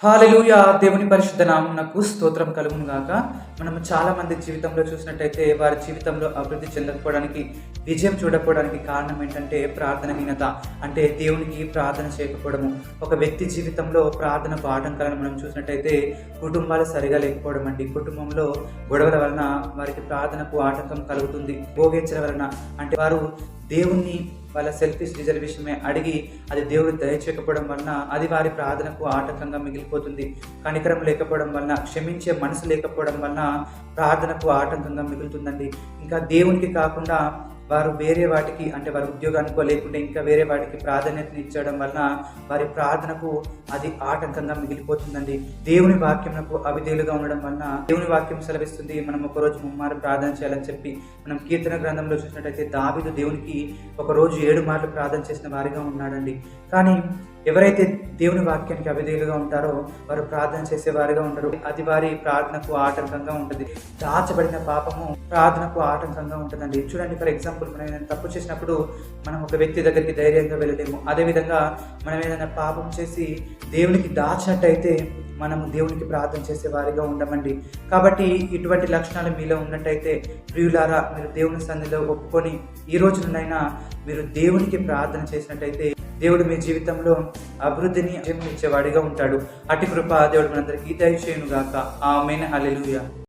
హల్లెలూయా! దేవుని పరిశుద్ధ నామమునకు స్తోత్రం కలుగును గాక. మనము చాలా మంది జీవితంలో చూసినట్టయితే వారి జీవితంలో అభివృద్ధి చెందకపోవడానికి, విజయం చూడకపోవడానికి కారణం ఏంటంటే ప్రార్థనహీనత. అంటే దేవునికి ప్రార్థన చేయకపోవడము. ఒక వ్యక్తి జీవితంలో ప్రార్థనకు ఆటంకాలను మనం చూసినట్టయితే కుటుంబాలు సరిగా లేకపోవడం అండి. కుటుంబంలో గొడవల వలన వారికి ప్రార్థనకు ఆటంకం కలుగుతుంది. భోగేచ్చల వలన అంటే వారు దేవుణ్ణి వాళ్ళ సెల్ఫిష్ రిజర్వేషమే అడిగి అది దేవుడు దయచేయకపోవడం వలన అది వారి ప్రార్థనకు ఆటంకంగా మిగిలిపోతుంది. కనికరం లేకపోవడం వలన, క్షమించే మనసు లేకపోవడం వలన ప్రార్థనకు ఆటంకంగా మిగులుతుందండి. ఇంకా దేవునికి కాకుండా వారు వేరే వాటికి అంటే వారి ఉద్యోగానికో లేకుంటే ఇంకా వేరే వాటికి ప్రాధాన్యతనిచ్చడం వలన వారి ప్రార్థనకు అది ఆటంకంగా మిగిలిపోతుందండి. దేవుని వాక్యమునకు అవిధేయులుగా ఉండడం వలన దేవుని వాక్యం సెలవిస్తుంది మనం ఒకరోజు ముమ్మారు ప్రార్థన చేయాలని చెప్పి. మనం కీర్తన గ్రంథంలో చూసినట్టయితే దావీదు దేవునికి ఒకరోజు 7 మార్లు ప్రార్థన చేసిన వారిగా ఉన్నాడండి. కానీ ఎవరైతే దేవుని వాక్యానికి అవిధేయులుగా ఉంటారో వారు ప్రార్థన చేసేవారిగా ఉంటారు. అది వారి ప్రార్థనకు ఆటంకంగా ఉంటుంది. దాచబడిన పాపము ప్రార్థనకు ఆటంకంగా ఉంటుందండి. చూడండి, ఫర్ ఎగ్జాంపుల్ మనం ఏదైనా తప్పు చేసినప్పుడు మనం ఒక వ్యక్తి దగ్గరికి ధైర్యంగా వెళ్ళలేము. అదేవిధంగా మనం ఏదైనా పాపం చేసి దేవునికి దాచినట్టయితే మనము దేవునికి ప్రార్థన చేసే వారిగా ఉండమండి. కాబట్టి ఇటువంటి లక్షణాలు మీలో ఉన్నట్టయితే ప్రియులారా, మీరు దేవుని సన్నిధిలో ఒప్పుకొని ఈ రోజునైనా మీరు దేవునికి ప్రార్థన చేసినట్టయితే దేవుడు మీ జీవితంలో అభివృద్ధిని ఇచ్చేవాడిగా ఉంటాడు. అటు కృప దేవుడు మనందరికీ దయచేయును గాక. ఆమేన్. హల్లెలూయా.